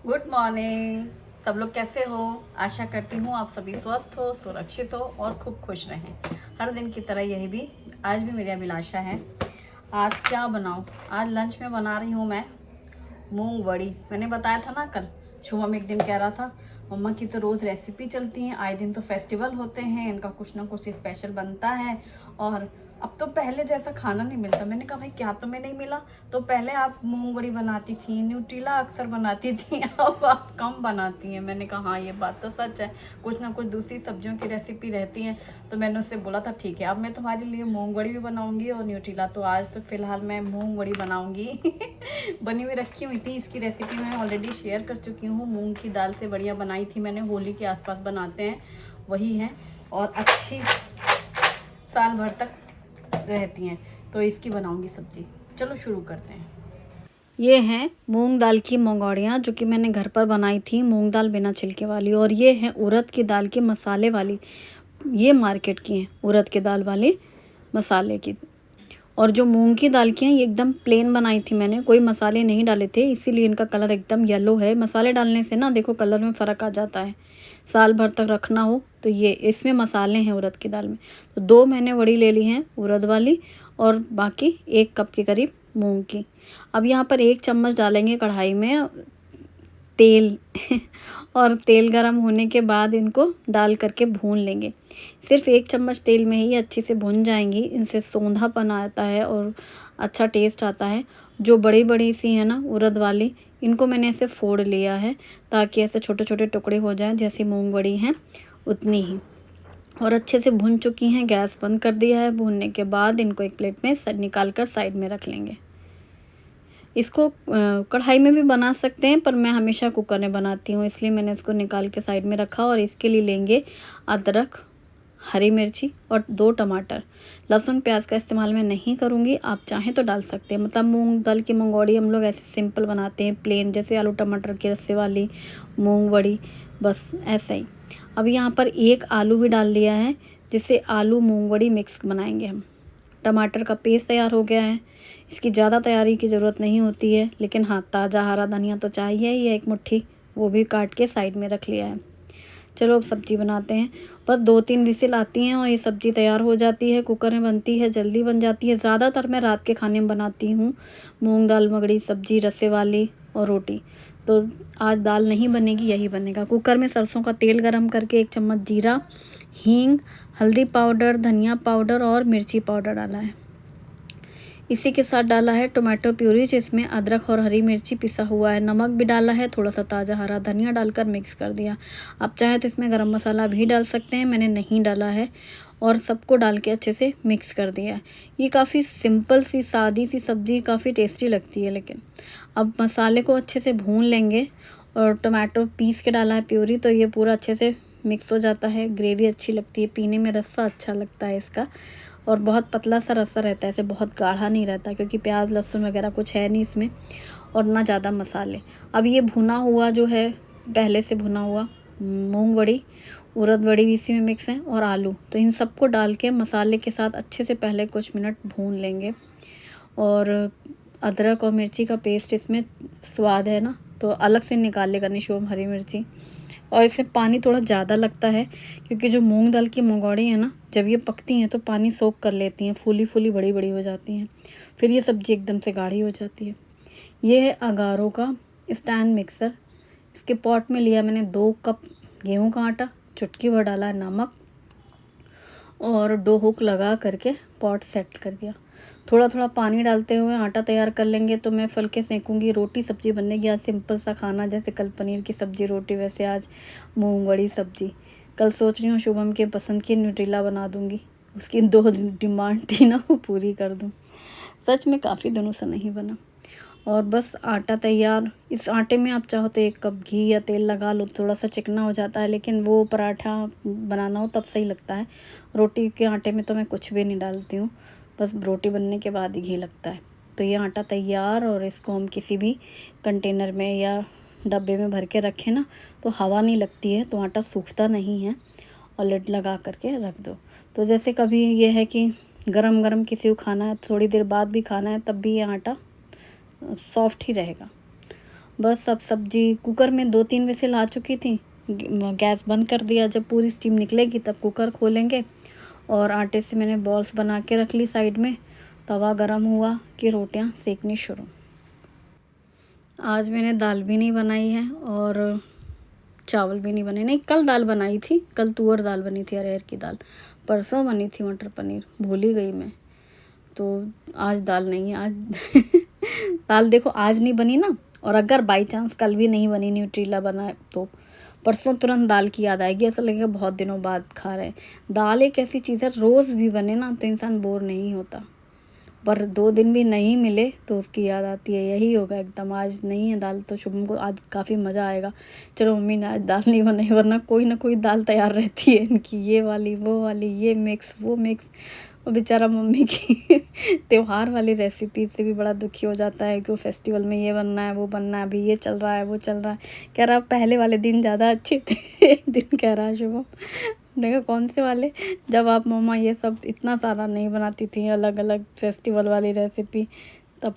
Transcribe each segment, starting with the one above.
Good morning. सब लोग कैसे हो? आशा करती हूँ आप सभी स्वस्थ हो, सुरक्षित हो और खूब खुश रहें। हर दिन की तरह यही भी आज भी मेरी अभिलाषा है। आज क्या बनाऊँ? आज लंच में बना रही हूँ मैं मूंग वड़ी। मैंने बताया था ना कल, शुभम एक दिन कह रहा था मम्मा की तो रोज़ रेसिपी चलती हैं, आए दिन तो फेस्टिवल होते हैं, इनका कुछ ना कुछ स्पेशल बनता है और अब तो पहले जैसा खाना नहीं मिलता। मैंने कहा भाई क्या तुम्हें नहीं मिला? तो पहले आप मूंग बड़ी बनाती थी, न्यूट्रीला अक्सर बनाती थी, अब आप कम बनाती हैं। मैंने कहा हाँ ये बात तो सच है, कुछ ना कुछ दूसरी सब्जियों की रेसिपी रहती हैं। तो मैंने उससे बोला था ठीक है अब मैं तुम्हारे लिए मूंग बड़ी भी बनाऊंगी और न्यूट्रीला। तो आज तो फिलहाल मैं मूंग बड़ी बनाऊंगी। बनी हुई रखी हुई थी, इसकी रेसिपी मैं ऑलरेडी शेयर कर चुकी हूँ। मूंग की दाल से बढ़िया बनाई थी मैंने, होली के आसपास बनाते हैं वही है और अच्छी साल भर तक रहती हैं। तो इसकी बनाऊंगी सब्जी। चलो शुरू करते हैं। ये हैं मूंग दाल की मंगौड़ियाँ जो कि मैंने घर पर बनाई थी, मूंग दाल बिना छिलके वाली। और ये हैं उड़द की दाल की मसाले वाली, ये मार्केट की हैं उड़द की दाल वाली मसाले की। और जो मूंग की दाल की हैं ये एकदम प्लेन बनाई थी मैंने, कोई मसाले नहीं डाले थे, इसीलिए इनका कलर एकदम येलो है। मसाले डालने से ना देखो कलर में फ़र्क आ जाता है, साल भर तक रखना हो तो। ये इसमें मसाले हैं उड़द की दाल में। तो 2 मैंने वड़ी ले ली हैं उड़द वाली और बाकी 1 कप के करीब मूंग की। अब यहाँ पर 1 चम्मच डालेंगे कढ़ाई में तेल। और तेल गरम होने के बाद इनको डाल करके भून लेंगे। सिर्फ 1 चम्मच तेल में ही अच्छे से भुन जाएंगी, इनसे सौंधापन आता है और अच्छा टेस्ट आता है। जो बड़ी बड़ी सी है ना उड़द वाली, इनको मैंने ऐसे फोड़ लिया है ताकि ऐसे छोटे छोटे टुकड़े हो जाएं, जैसी मूंग बड़ी हैं उतनी ही। और अच्छे से भुन चुकी हैं, गैस बंद कर दिया है। भूनने के बाद इनको एक प्लेट में निकाल कर साइड में रख लेंगे। इसको कढ़ाई में भी बना सकते हैं पर मैं हमेशा कुकर में बनाती हूँ, इसलिए मैंने इसको निकाल के साइड में रखा। और इसके लिए लेंगे अदरक, हरी मिर्ची और 2 टमाटर। लहसुन प्याज का इस्तेमाल मैं नहीं करूँगी, आप चाहें तो डाल सकते हैं। मतलब मूंग दाल की मंगौड़ी हम लोग ऐसे सिंपल बनाते हैं, प्लेन, जैसे आलू टमाटर की रस्से वाली मूंग वड़ी, बस ऐसा ही। अब यहाँ पर 1 आलू भी डाल लिया है, जिससे आलू मूंग वड़ी मिक्स बनाएंगे हम। टमाटर का पेस्ट तैयार हो गया है। इसकी ज़्यादा तैयारी की ज़रूरत नहीं होती है, लेकिन हाँ ताज़ा हरा धनिया तो चाहिए ही है, 1 मुट्ठी, वो भी काट के साइड में रख लिया है। चलो अब सब्ज़ी बनाते हैं। बस 2-3 विसिल आती हैं और ये सब्ज़ी तैयार हो जाती है। कुकर में बनती है, जल्दी बन जाती है। ज़्यादातर मैं रात के खाने में बनाती हूँ मूंग दाल मगड़ी सब्ज़ी, रसे वाली और रोटी। तो आज दाल नहीं बनेगी, यही बनेगा। कुकर में सरसों का तेल गरम करके 1 चम्मच जीरा, हींग, हल्दी पाउडर, धनिया पाउडर और मिर्ची पाउडर डाला है। इसी के साथ डाला है टोमेटो प्यूरी, जिसमें अदरक और हरी मिर्ची पिसा हुआ है। नमक भी डाला है, थोड़ा सा ताज़ा हरा धनिया डालकर मिक्स कर दिया। आप चाहें तो इसमें गरम मसाला भी डाल सकते हैं, मैंने नहीं डाला है। और सबको डाल के अच्छे से मिक्स कर दिया है। ये काफ़ी सिंपल सी सादी सी सब्ज़ी काफ़ी टेस्टी लगती है। लेकिन अब मसाले को अच्छे से भून लेंगे और टोमेटो पीस के डाला है प्यूरी, तो ये पूरा अच्छे से मिक्स हो जाता है। ग्रेवी अच्छी लगती है, पीने में रस्सा अच्छा लगता है इसका। और बहुत पतला सा रस्सा रहता है, ऐसे बहुत गाढ़ा नहीं रहता, क्योंकि प्याज लहसुन वगैरह कुछ है नहीं इसमें और ना ज़्यादा मसाले। अब ये भुना हुआ जो है, पहले से भुना हुआ मूंग वड़ी, उड़द वड़ी भी इसी में मिक्स है और आलू, तो इन सबको डाल के मसाले के साथ अच्छे से पहले कुछ मिनट भून लेंगे। और अदरक और मिर्ची का पेस्ट इसमें स्वाद है ना, तो अलग से निकाल लेगा निशोम हरी मिर्ची। और इसमें पानी थोड़ा ज़्यादा लगता है, क्योंकि जो मूंग दाल की मंगौड़ी है ना, जब ये पकती हैं तो पानी सोख कर लेती हैं, फूली फूली बड़ी बड़ी हो जाती हैं, फिर ये सब्ज़ी एकदम से गाढ़ी हो जाती है। ये है अगारो का स्टैंड मिक्सर। इसके पॉट में लिया मैंने 2 कप गेहूं का आटा, चुटकी भर डाला है नमक और 2 हुक लगा करके पॉट सेट कर दिया। थोड़ा थोड़ा पानी डालते हुए आटा तैयार कर लेंगे। तो मैं फल के सेकूँगी, रोटी सब्ज़ी बनेगी आज सिंपल सा खाना, जैसे कल पनीर की सब्ज़ी रोटी, वैसे आज मूंग वड़ी सब्ज़ी। कल सोच रही हूँ शुभम के पसंद की न्यूट्रीला बना दूँगी, उसकी 2 डिमांड थी ना, वो पूरी कर दूँ। सच में काफ़ी दिनों से नहीं बना। और बस आटा तैयार। इस आटे में आप चाहो तो 1 कप घी या तेल लगा लो, थोड़ा सा चिकना हो जाता है, लेकिन वो पराठा बनाना हो तब सही लगता है। रोटी के आटे में तो मैं कुछ भी नहीं डालती हूँ, बस रोटी बनने के बाद ही घी लगता है। तो ये आटा तैयार, और इसको हम किसी भी कंटेनर में या डब्बे में भर के रखें ना, तो हवा नहीं लगती है, तो आटा सूखता नहीं है। और लिड लगा करके रख दो। तो जैसे कभी ये है कि गरम गरम किसी को खाना है, थोड़ी देर बाद भी खाना है, तब भी ये आटा सॉफ्ट ही रहेगा। बस अब सब्जी कुकर में 2-3 विसिल आ चुकी थी, गैस बंद कर दिया। जब पूरी स्टीम निकलेगी तब कुकर खोलेंगे। और आटे से मैंने बॉल्स बना के रख ली साइड में। तवा गरम हुआ कि रोटियां सेकनी शुरू। आज मैंने दाल भी नहीं बनाई है और चावल भी नहीं बने। नहीं, कल दाल बनाई थी, कल तुअर दाल बनी थी, अरहर की दाल। परसों बनी थी मटर पनीर, भूल ही गई मैं। तो आज दाल नहीं है। आज दाल देखो आज नहीं बनी ना, और अगर बाई चांस कल भी नहीं बनी, न्यूट्रीला बना है, तो परसों तुरंत दाल की याद आएगी। ऐसा लगेगा बहुत दिनों बाद खा रहे हैं। दाल एक ऐसी चीज़ है, रोज़ भी बने ना तो इंसान बोर नहीं होता, पर 2 दिन भी नहीं मिले तो उसकी याद आती है। यही होगा एकदम। आज नहीं है दाल तो शुभम को आज काफ़ी मज़ा आएगा। चलो मम्मी ने आज दाल नहीं बनाई, वरना कोई ना कोई दाल तैयार रहती है इनकी, ये वाली वो वाली, ये मिक्स वो मिक्स। और बेचारा मम्मी की त्योहार वाली रेसिपी से भी बड़ा दुखी हो जाता है कि वो फेस्टिवल में ये बनना है वो बनना है, अभी ये चल रहा है वो चल रहा है। कह रहा पहले वाले दिन ज़्यादा अच्छे थे। एक दिन कह रहा है शुभम, हमने कहा कौन से वाले, जब आप मम्मा ये सब इतना सारा नहीं बनाती थी अलग अलग फेस्टिवल वाली रेसिपी तब।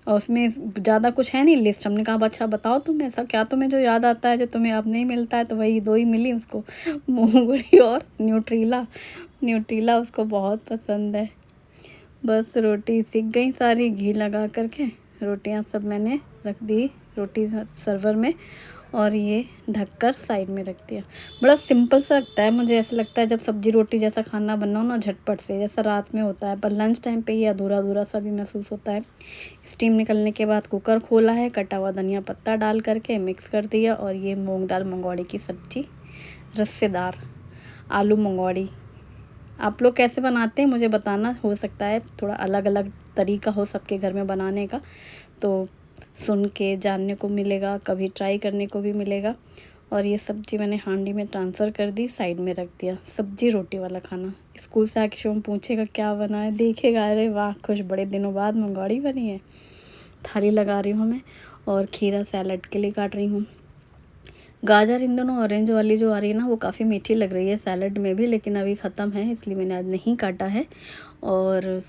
और उसमें ज़्यादा कुछ है नहीं लिस्ट। हमने कहा अच्छा बताओ तुम, ऐसा क्या तुम्हें जो याद आता है जो तुम्हें अब नहीं मिलता है। तो वही 2 ही मिली उसको, मूंगफली और न्यूट्रीला। न्यूट्रीला उसको बहुत पसंद है। बस रोटी सिक गई सारी, घी लगा करके रोटियां सब मैंने रख दी रोटी सर्वर में, और ये ढककर साइड में रख दिया। बड़ा सिंपल सा लगता है मुझे। ऐसा लगता है जब सब्जी रोटी जैसा खाना बनाओ ना झटपट से, जैसा रात में होता है, पर लंच टाइम पे ये अधूरा अधूरा सा भी महसूस होता है। स्टीम निकलने के बाद कुकर खोला है, कटा हुआ धनिया पत्ता डाल करके मिक्स कर दिया। और ये मूंग दाल मंगौड़ी की सब्ज़ी, रस्सेदार आलू मंगौड़ी। आप लोग कैसे बनाते हैं मुझे बताना। हो सकता है थोड़ा अलग अलग तरीका हो सबके घर में बनाने का, तो सुन के जानने को मिलेगा, कभी ट्राई करने को भी मिलेगा। और ये सब्ज़ी मैंने हांडी में ट्रांसफ़र कर दी, साइड में रख दिया। सब्ज़ी रोटी वाला खाना। स्कूल से आके शुभम पूछेगा क्या बना है, देखेगा अरे वाह खुश, बड़े दिनों बाद मंगौड़ी बनी है। थाली लगा रही हूँ मैं, और खीरा सैलड के लिए काट रही हूँ। गाजर इन दोनों ऑरेंज वाली जो आ रही है ना, वो काफ़ी मीठी लग रही है सैलड में भी, लेकिन अभी ख़त्म है इसलिए मैंने आज नहीं काटा है। और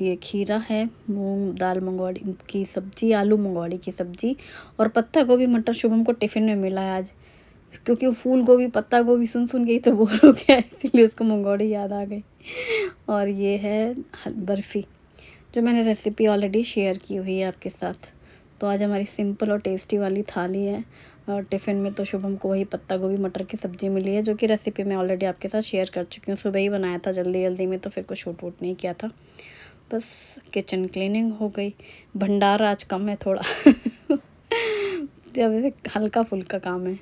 ये खीरा है, मूंग दाल मंगौड़ी की सब्ज़ी, आलू मंगौड़ी की सब्ज़ी, और पत्ता गोभी मटर शुभम को टिफ़िन में मिला है आज, क्योंकि वो फूल गोभी पत्ता गोभी सुन सुन गई तो बोर हो गया, इसीलिए उसको मंगौड़ी याद आ गई। और ये है बर्फ़ी, जो मैंने रेसिपी ऑलरेडी शेयर की हुई है आपके साथ। तो आज हमारी सिंपल और टेस्टी वाली थाली है। और टिफ़िन में तो शुभम को वही पत्ता गोभी मटर की सब्ज़ी मिली है, जो कि रेसिपी मैं ऑलरेडी आपके साथ शेयर कर चुकी हूँ। सुबह ही बनाया था जल्दी जल्दी में, तो फिर कुछ शूट वूट नहीं किया था। बस किचन क्लीनिंग हो गई। भंडार आज कम है थोड़ा। जब हल्का फुल्का काम है।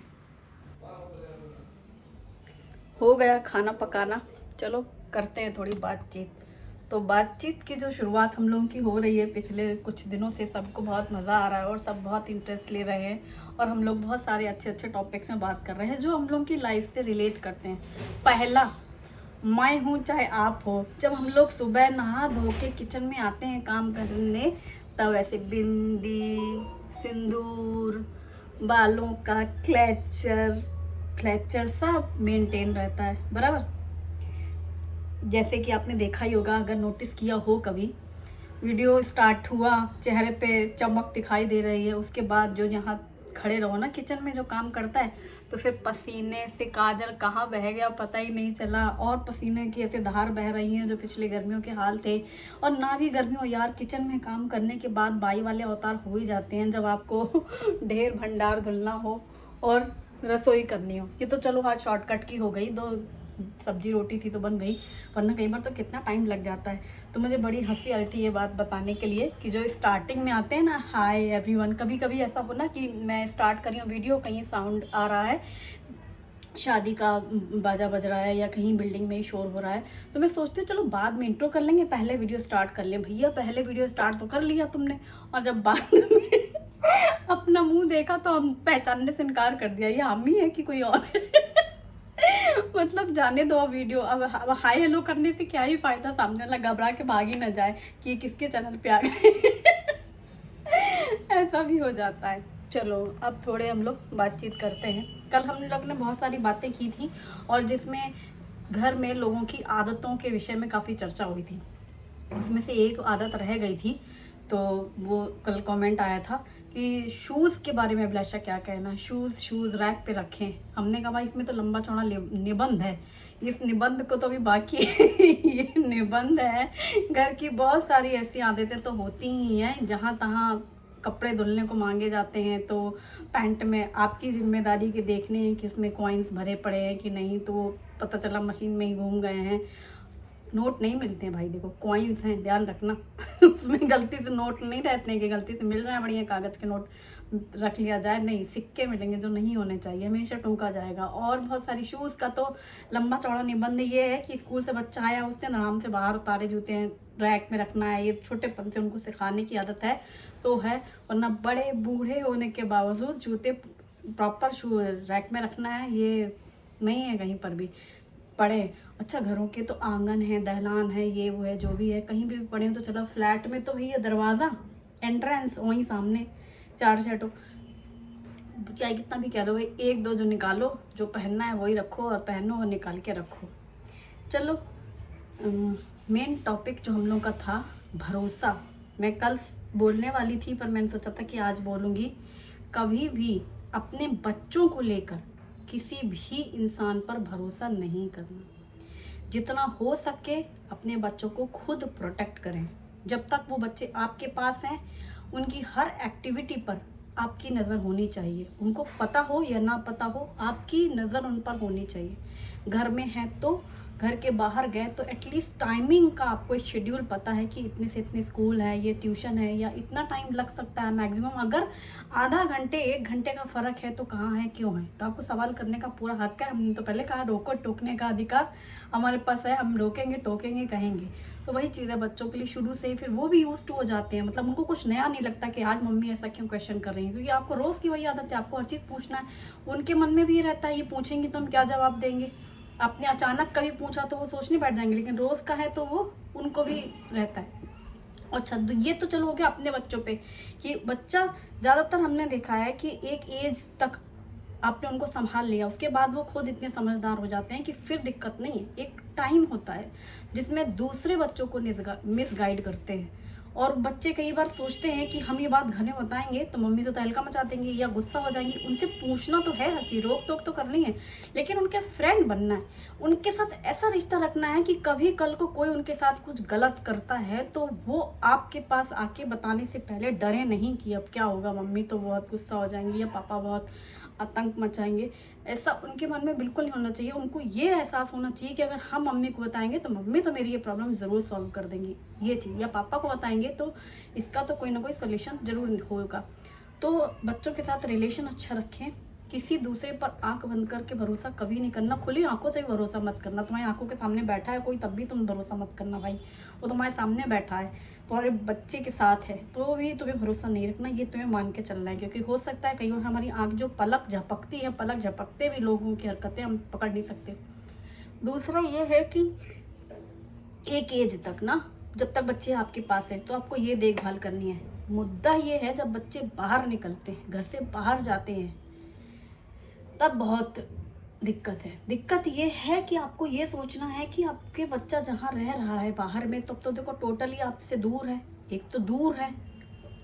हो गया खाना पकाना, चलो करते हैं थोड़ी बातचीत। तो बातचीत की जो शुरुआत हम लोगों की हो रही है पिछले कुछ दिनों से, सबको बहुत मज़ा आ रहा है और सब बहुत इंटरेस्ट ले रहे हैं, और हम लोग बहुत सारे अच्छे अच्छे टॉपिक्स में बात कर रहे हैं जो हम लोगों की लाइफ से रिलेट करते हैं। पहला, मैं हूँ चाहे आप हो, जब हम लोग सुबह नहा धो के किचन में आते हैं काम करने, तब ऐसे बिंदी, सिंदूर, बालों का क्लेचर सब मेंटेन रहता है बराबर। जैसे कि आपने देखा ही होगा, अगर नोटिस किया हो कभी, वीडियो स्टार्ट हुआ चेहरे पे चमक दिखाई दे रही है, उसके बाद जो यहाँ खड़े रहो ना किचन में जो काम करता है, तो फिर पसीने से काजल कहाँ बह गया पता ही नहीं चला, और पसीने की ऐसे धार बह रही हैं जो पिछले गर्मियों के हाल थे। और ना भी गर्मी हो यार, किचन में काम करने के बाद बाई वाले अवतार हो ही जाते हैं, जब आपको ढेर भंडार धुलना हो और रसोई करनी हो। ये तो चलो आज शॉर्टकट की हो गई, 2 सब्जी रोटी थी तो बन गई, वरना कई बार तो कितना टाइम लग जाता है। तो मुझे बड़ी हंसी आ रही थी ये बात बताने के लिए कि जो स्टार्टिंग में आते हैं ना, हाय एवरीवन, कभी कभी ऐसा हो ना कि मैं स्टार्ट कर रही हूँ वीडियो, कहीं साउंड आ रहा है, शादी का बाजा बज रहा है या कहीं बिल्डिंग में ही शोर हो रहा है, तो मैं सोचती हूँ चलो बाद में इंट्रो कर लेंगे, पहले वीडियो स्टार्ट कर लें। भैया पहले वीडियो स्टार्ट तो कर लिया तुमने, और जब बाद में अपना मुंह देखा तो हम पहचानने से इनकार कर दिया, ये हम ही है कि कोई और है। मतलब जाने दो वीडियो, अब हाय हेलो करने से क्या ही फ़ायदा, सामने वाला घबरा के भाग ही ना जाए कि किसके चैनल पे आ गए। ऐसा भी हो जाता है। चलो अब थोड़े हम लोग बातचीत करते हैं। कल हम लोग ने बहुत सारी बातें की थी, और जिसमें घर में लोगों की आदतों के विषय में काफ़ी चर्चा हुई थी। उसमें से एक आदत रह गई थी तो वो कल कमेंट आया था कि शूज़ के बारे में अभिलाषा क्या कहना है, शूज़ रैक पे रखें। हमने कहा भाई इसमें तो लंबा चौड़ा निबंध है, इस निबंध को तो अभी बाकी ये निबंध है। घर की बहुत सारी ऐसी आदतें तो होती ही हैं, जहाँ तहाँ कपड़े धुलने को मांगे जाते हैं तो पैंट में आपकी जिम्मेदारी के देखने हैं कि इसमें कॉइन्स भरे पड़े हैं कि नहीं, तो पता चला मशीन में ही घूम गए हैं। नोट नहीं मिलते हैं भाई, देखो कॉइन्स हैं, ध्यान रखना उसमें गलती से नोट नहीं रहते हैं कि गलती से मिल जाए बढ़िया कागज़ के नोट रख लिया जाए, नहीं, सिक्के मिलेंगे जो नहीं होने चाहिए, हमेशा टूका जाएगा। और बहुत सारी शूज़ का तो लंबा चौड़ा निबंध ये है कि स्कूल से बच्चा आया उस दिन आराम से बाहर उतारे जूते हैं रैक में रखना है, ये छोटेपन से उनको सिखाने की आदत है तो है, वरना बड़े बूढ़े होने के बावजूद जूते प्रॉपर शू रैक में रखना है, ये नहीं है कहीं पर भी पड़े। अच्छा घरों के तो आंगन है, दहलान है, ये वो है, जो भी है, कहीं भी पड़े हो तो चलो, फ्लैट में तो भैया दरवाज़ा एंट्रेंस वहीं सामने चार शर्टों, क्या कितना भी कह लो भाई, एक दो जो निकालो, जो पहनना है वही रखो और पहनो और निकाल के रखो। चलो मेन टॉपिक जो हम लोग का था भरोसा, मैं कल बोलने वाली थी पर मैंने सोचा था कि आज बोलूँगी। कभी भी अपने बच्चों को लेकर किसी भी इंसान पर भरोसा नहीं करना। जितना हो सके अपने बच्चों को खुद प्रोटेक्ट करें। जब तक वो बच्चे आपके पास हैं उनकी हर एक्टिविटी पर आपकी नज़र होनी चाहिए, उनको पता हो या ना पता हो आपकी नज़र उन पर होनी चाहिए। घर में है तो, घर के बाहर गए तो एटलीस्ट टाइमिंग का आपको एक शेड्यूल पता है कि इतने से इतने स्कूल है, ये ट्यूशन है, या इतना टाइम लग सकता है मैक्सिमम। अगर आधा घंटे 1 घंटे का फ़र्क है तो कहाँ है, क्यों है, तो आपको सवाल करने का पूरा हक है। हमने तो पहले कहा रोको टोकने का अधिकार हमारे पास है, हम रोकेंगे टोकेंगे कहेंगे। तो वही चीज़ है बच्चों के लिए शुरू से ही, फिर वो भी यूज टू हो जाते हैं, मतलब उनको कुछ नया नहीं लगता कि आज मम्मी ऐसा क्यों क्वेश्चन कर रही है, क्योंकि आपको रोज़ की वही आदत है, आपको हर चीज़ पूछना है। उनके मन में भी ये रहता है ये पूछेंगे तो हम क्या जवाब देंगे। आपने अचानक कभी पूछा तो वो सोचने बैठ जाएंगे, लेकिन रोज़ का है तो वो उनको भी रहता है। अच्छा तो ये तो चलो हो गया अपने बच्चों पे कि बच्चा, ज़्यादातर हमने देखा है कि एक एज तक आपने उनको संभाल लिया, उसके बाद वो खुद इतने समझदार हो जाते हैं कि फिर दिक्कत नहीं है। एक टाइम होता है जिसमें दूसरे बच्चों को मिसगाइड करते हैं, और बच्चे कई बार सोचते हैं कि हम ये बात घर में बताएंगे तो मम्मी तो तहलका मचा देंगी या गुस्सा हो जाएंगी। उनसे पूछना तो है, हर चीज़ रोक टोक तो करनी है, लेकिन उनके फ्रेंड बनना है, उनके साथ ऐसा रिश्ता रखना है कि कभी कल को कोई उनके साथ कुछ गलत करता है तो वो आपके पास आके बताने से पहले डरे नहीं कि अब क्या होगा, मम्मी तो बहुत गुस्सा हो जाएंगी या पापा बहुत आतंक मचाएंगे। ऐसा उनके मन में बिल्कुल नहीं होना चाहिए। उनको ये एहसास होना चाहिए कि अगर हम मम्मी को बताएंगे तो मम्मी तो मेरी ये प्रॉब्लम ज़रूर सॉल्व कर देंगी, ये चीज़, या पापा को बताएंगे तो इसका तो कोई ना कोई सोल्यूशन ज़रूर होगा। तो बच्चों के साथ रिलेशन अच्छा रखें, किसी दूसरे पर आंख बंद करके भरोसा कभी नहीं करना, खुली आंखों से भी भरोसा मत करना। तुम्हारी आंखों के सामने बैठा है कोई तब भी तुम भरोसा मत करना भाई, वो तुम्हारे सामने बैठा है, तुम्हारे बच्चे के साथ है तो भी तुम्हें भरोसा नहीं रखना, ये तुम्हें मान के चलना है। क्योंकि हो सकता है कई बार हमारी आंख जो पलक झपकती है, पलक झपकते भी लोगों की हरकतें हम पकड़ नहीं सकते। दूसरा ये है कि एक एज तक ना, जब तक बच्चे आपके पास हैं तो आपको ये देखभाल करनी है। मुद्दा ये है जब बच्चे बाहर निकलते हैं, घर से बाहर जाते हैं, तब बहुत दिक्कत है। दिक्कत ये है कि आपको ये सोचना है कि आपके बच्चा जहाँ रह रहा है बाहर में, तब तो देखो टोटली आपसे दूर है। एक तो दूर है,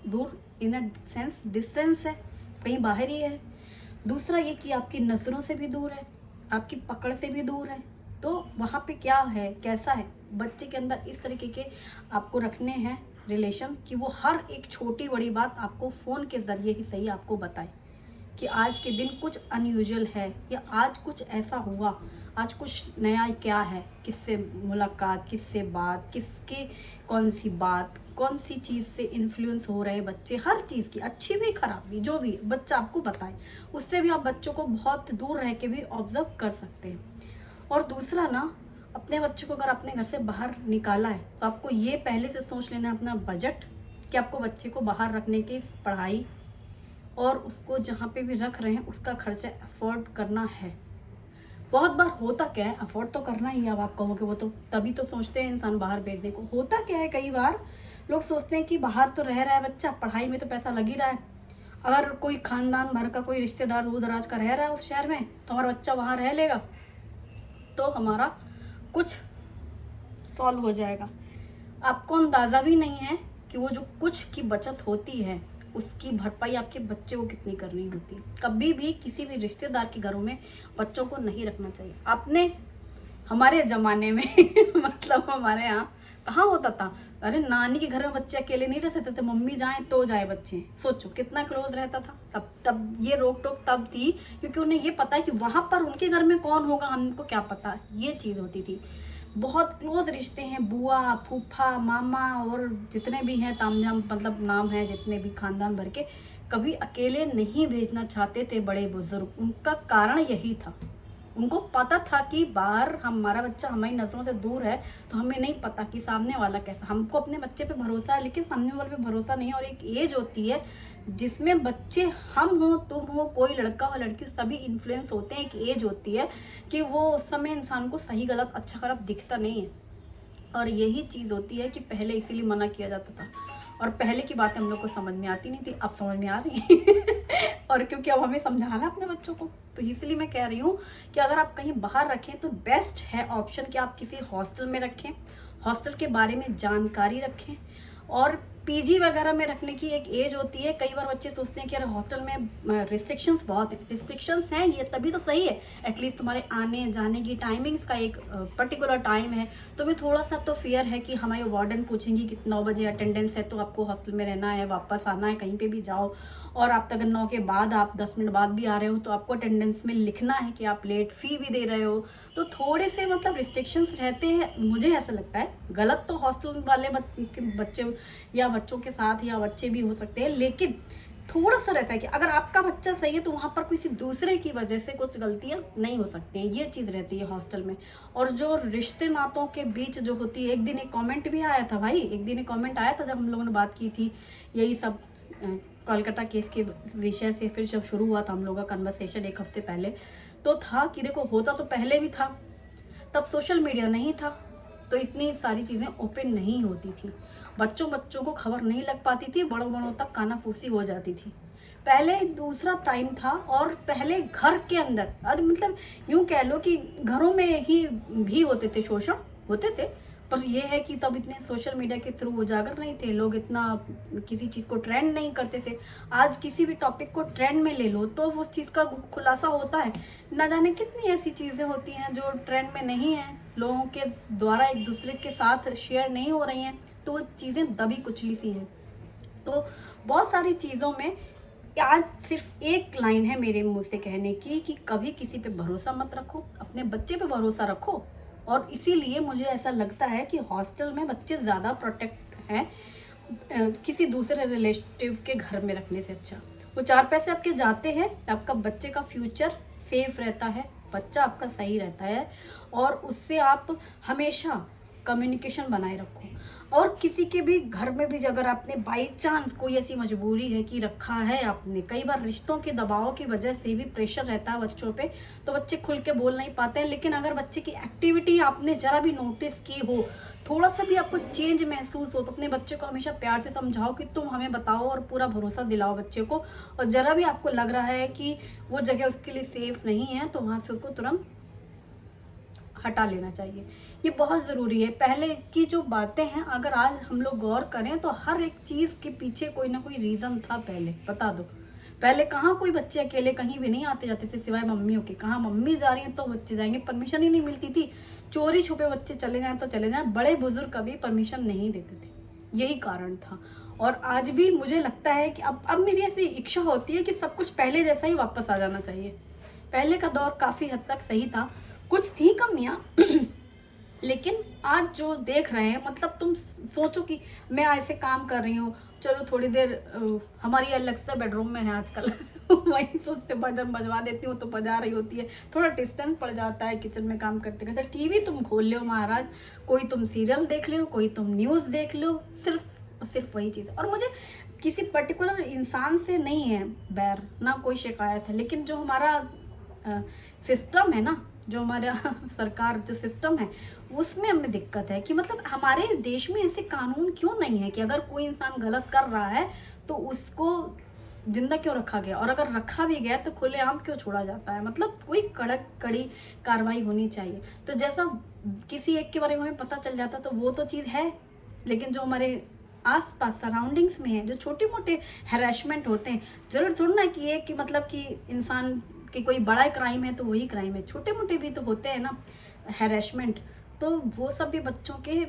दूर इन अ सेंस डिस्टेंस है, कहीं बाहर ही है। दूसरा ये कि आपकी नज़रों से भी दूर है, आपकी पकड़ से भी दूर है। तो वहाँ पे क्या है, कैसा है, बच्चे के अंदर इस तरीके के आपको रखने हैं रिलेशन कि वो हर एक छोटी बड़ी बात आपको फ़ोन के ज़रिए ही सही आपको बताए कि आज के दिन कुछ अनयूजुअल है, या आज कुछ ऐसा हुआ, आज कुछ नया क्या है, किससे मुलाकात, किससे बात, किसकी कौन सी बात, कौन सी चीज़ से इन्फ्लुएंस हो रहे हैं बच्चे, हर चीज़ की, अच्छी भी खराब भी, जो भी बच्चा आपको बताए, उससे भी आप बच्चों को बहुत दूर रह के भी ऑब्जर्व कर सकते हैं। और दूसरा ना, अपने बच्चे को अगर अपने घर से बाहर निकाला है तो आपको ये पहले से सोच लेना है अपना बजट, कि आपको बच्चे को बाहर रखने की पढ़ाई और उसको जहाँ पे भी रख रहे हैं उसका खर्चा अफोर्ड करना है। बहुत बार होता क्या है, अफोर्ड तो करना ही है, अब आप कहोगे वो तो तभी तो सोचते हैं इंसान बाहर भेजने को। होता क्या है, कई बार लोग सोचते हैं कि बाहर तो रह रहा है बच्चा, पढ़ाई में तो पैसा लग ही रहा है, अगर कोई खानदान भर का कोई रिश्तेदार दूर दराज का रह रहा है उस शहर में तो हमारा बच्चा वहाँ रह लेगा तो हमारा कुछ सॉल्व हो जाएगा। आपको अंदाज़ा भी नहीं है कि वो जो कुछ की बचत होती है उसकी भरपाई आपके बच्चे को कितनी करनी होती है। कभी भी किसी भी रिश्तेदार के घरों में बच्चों को नहीं रखना चाहिए। आपने हमारे ज़माने में मतलब हमारे यहाँ कहाँ होता था, अरे नानी के घर में बच्चे अकेले नहीं रह सकते थे, मम्मी जाए तो जाए बच्चे। सोचो कितना क्लोज रहता था। तब ये रोक टोक तब थी क्योंकि उन्हें ये पता है कि वहाँ पर उनके घर में कौन होगा हमको क्या पता, ये चीज़ होती थी। बहुत क्लोज रिश्ते हैं, बुआ फूफा मामा और जितने भी हैं तामझाम मतलब नाम है जितने भी खानदान भर के, कभी अकेले नहीं भेजना चाहते थे बड़े बुजुर्ग। उनका कारण यही था, उनको पता था कि बाहर हमारा बच्चा हमारी नज़रों से दूर है तो हमें नहीं पता कि सामने वाला कैसा। हमको अपने बच्चे पे भरोसा है लेकिन सामने वाले पे भरोसा नहीं है। और एक एज होती है जिसमें बच्चे, हम हो तुम हो कोई लड़का हो लड़की, सभी इन्फ्लुएंस होते हैं। एक एज होती है कि वो उस समय इंसान को सही गलत अच्छा खराब दिखता नहीं है। और यही चीज़ होती है कि पहले इसीलिए मना किया जाता था और पहले की बातें हम लोग को समझ में आती नहीं थी, अब समझ में आ रही है और क्योंकि अब हमें समझाना अपने बच्चों को, तो इसलिए मैं कह रही हूँ कि अगर आप कहीं बाहर रखें तो बेस्ट है ऑप्शन कि आप किसी हॉस्टल में रखें, हॉस्टल के बारे में जानकारी रखें। और पीजी वगैरह में रखने की एक एज होती है। कई बार बच्चे सोचते हैं कि अरे हॉस्टल में रिस्ट्रिक्शंस बहुत है, रिस्ट्रिक्शंस हैं ये तभी तो सही है, एटलीस्ट तुम्हारे आने जाने की टाइमिंग्स का एक पर्टिकुलर टाइम है। तुम्हें थोड़ा सा तो फियर है कि हमारे वार्डन पूछेंगी कि 9 बजे अटेंडेंस है तो आपको हॉस्टल में रहना है, वापस आना है, कहीं पे भी जाओ। और आप अगर 9 के बाद आप 10 मिनट बाद भी आ रहे हो तो आपको अटेंडेंस में लिखना है कि आप लेट फी भी दे रहे हो। तो थोड़े से मतलब रिस्ट्रिक्शंस रहते हैं, मुझे ऐसा लगता है। गलत तो हॉस्टल वाले बच्चे या बच्चों के साथ या बच्चे भी हो सकते हैं, लेकिन थोड़ा सा रहता है कि अगर आपका बच्चा सही है तो वहाँ पर किसी दूसरे की वजह से कुछ गलतियाँ नहीं हो सकती हैं, ये चीज़ रहती है हॉस्टल में। और जो रिश्ते नातों के बीच जो होती है, एक दिन एक कमेंट भी आया था भाई, एक दिन एक कमेंट आया था जब हम लोगों ने बात की थी यही सब कोलकाता केस के विषय से। फिर जब शुरू हुआ था हम लोगों का कन्वर्सेशन 1 हफ्ते पहले, तो था कि देखो होता तो पहले भी था, तब सोशल मीडिया नहीं था तो इतनी सारी चीज़ें ओपन नहीं होती थी, बच्चों को खबर नहीं लग पाती थी, बड़ों तक कानाफूसी हो जाती थी। पहले दूसरा टाइम था और पहले घर के अंदर, और मतलब यूँ कह लो कि घरों में ही भी होते थे, शोषण होते थे। पर यह है कि तब इतने सोशल मीडिया के थ्रू उजागर नहीं थे, लोग इतना किसी चीज़ को ट्रेंड नहीं करते थे। आज किसी भी टॉपिक को ट्रेंड में ले लो तो उस चीज़ का खुलासा होता है। ना जाने कितनी ऐसी चीज़ें होती हैं जो ट्रेंड में नहीं है, लोगों के द्वारा एक दूसरे के साथ शेयर नहीं हो रही हैं, तो वो चीज़ें दबी कुचली सी हैं। तो बहुत सारी चीज़ों में आज सिर्फ एक लाइन है मेरे मुंह से कहने की कि कभी किसी पे भरोसा मत रखो, अपने बच्चे पे भरोसा रखो। और इसीलिए मुझे ऐसा लगता है कि हॉस्टल में बच्चे ज़्यादा प्रोटेक्ट हैं किसी दूसरे रिलेटिव के घर में रखने से। अच्छा, वो 4 पैसे आपके जाते हैं, आपका बच्चे का फ्यूचर सेफ रहता है, बच्चा आपका सही रहता है और उससे आप हमेशा कम्युनिकेशन बनाए रखो। और किसी के भी घर में भी अगर आपने बाई चांस कोई ऐसी मजबूरी है कि रखा है आपने, कई बार रिश्तों के दबाव की वजह से भी प्रेशर रहता है बच्चों पे, तो बच्चे खुल के बोल नहीं पाते हैं। लेकिन अगर बच्चे की एक्टिविटी आपने ज़रा भी नोटिस की हो, थोड़ा सा भी आपको चेंज महसूस हो, तो अपने बच्चे को हमेशा प्यार से समझाओ कि तुम हमें बताओ और पूरा भरोसा दिलाओ बच्चे को। और ज़रा भी आपको लग रहा है कि वो जगह उसके लिए सेफ नहीं है तो वहाँ से उसको तुरंत हटा लेना चाहिए, ये बहुत ज़रूरी है। पहले की जो बातें हैं अगर आज हम लोग गौर करें तो हर एक चीज़ के पीछे कोई ना कोई रीज़न था। पहले बता दो, पहले कहाँ कोई बच्चे अकेले कहीं भी नहीं आते जाते थे सिवाय मम्मियों के। कहाँ मम्मी जा रही हैं तो बच्चे जाएंगे, परमिशन ही नहीं मिलती थी। चोरी छुपे बच्चे चले जाएं तो चले जाएं, बड़े बुजुर्ग कभी परमिशन नहीं देते थे, यही कारण था। और आज भी मुझे लगता है कि अब मेरी ऐसी इच्छा होती है कि सब कुछ पहले जैसा ही वापस आ जाना चाहिए। पहले का दौर काफ़ी हद तक सही था, कुछ थी कमियाँ लेकिन आज जो देख रहे हैं, मतलब तुम सोचो कि मैं ऐसे काम कर रही हूँ, चलो थोड़ी देर हमारी अलग से बेडरूम में है आजकल वहीं से उससे बटन बजवा देती हूँ तो बजा रही होती है, थोड़ा डिस्टेंस पड़ जाता है किचन में काम करते करते। टीवी तुम खोल लो महाराज, कोई तुम सीरियल देख लो, कोई तुम न्यूज़ देख लो, सिर्फ वही चीज़। और मुझे किसी पर्टिकुलर इंसान से नहीं है बैर, ना कोई शिकायत है, लेकिन जो हमारा सिस्टम है ना, जो हमारा सरकार जो सिस्टम है उसमें हमें दिक्कत है कि मतलब हमारे देश में ऐसे कानून क्यों नहीं है कि अगर कोई इंसान गलत कर रहा है तो उसको जिंदा क्यों रखा गया, और अगर रखा भी गया तो खुलेआम क्यों छोड़ा जाता है। मतलब कोई कड़ी कार्रवाई होनी चाहिए। तो जैसा किसी एक के बारे में हमें पता चल जाता तो वो तो चीज़ है, लेकिन जो हमारे आस पास सराउंडिंग्स में है, जो छोटे मोटे हैरेसमेंट होते हैं, जरूर थोड़ा ना कि ये कि मतलब कि इंसान कि कोई बड़ा क्राइम है तो वही क्राइम है, छोटे मोटे भी तो होते हैं ना हैरेसमेंट, तो वो सब भी बच्चों के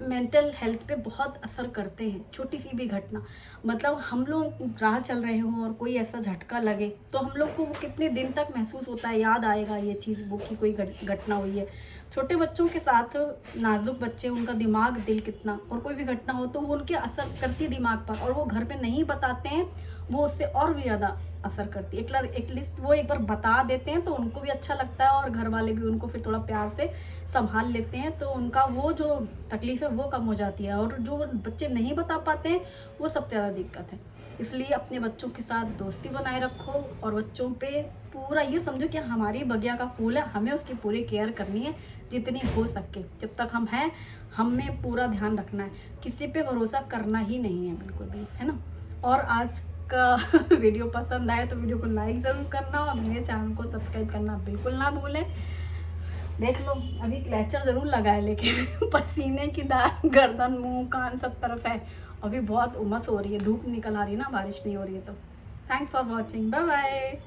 मेंटल हेल्थ पे बहुत असर करते हैं। छोटी सी भी घटना, मतलब हम लोग राह चल रहे हों और कोई ऐसा झटका लगे तो हम लोग को वो कितने दिन तक महसूस होता है, याद आएगा ये चीज़, वो की कोई घटना हुई है। छोटे बच्चों के साथ, नाजुक बच्चे, उनका दिमाग दिल कितना, और कोई भी घटना हो तो वो उनके असर करती है दिमाग पर, और वो घर पे नहीं बताते हैं, वो उससे और भी ज़्यादा असर करती है। एटलीस्ट वो एक बार बता देते हैं तो उनको भी अच्छा लगता है, और घर वाले भी उनको फिर थोड़ा प्यार से संभाल लेते हैं, तो उनका वो जो तकलीफ़ है वो कम हो जाती है। और जो बच्चे नहीं बता पाते हैं वो सबसे ज़्यादा दिक्कत है। इसलिए अपने बच्चों के साथ दोस्ती बनाए रखो, और बच्चों पे पूरा ये समझो कि हमारी बगिया का फूल है, हमें उसकी पूरी केयर करनी है जितनी हो सके। जब तक हम हैं, हमें पूरा ध्यान रखना है, किसी पे भरोसा करना ही नहीं है बिल्कुल भी, है ना। और आज का वीडियो पसंद आए तो वीडियो को लाइक ज़रूर करना, और मेरे चैनल को सब्सक्राइब करना बिल्कुल ना भूलें। देख लो अभी क्लैचर ज़रूर लगा है, लेकिन पसीने की दाग गर्दन मुंह कान सब तरफ है। अभी बहुत उमस हो रही है, धूप निकल आ रही है ना, बारिश नहीं हो रही है तो। Thanks for watching, bye bye.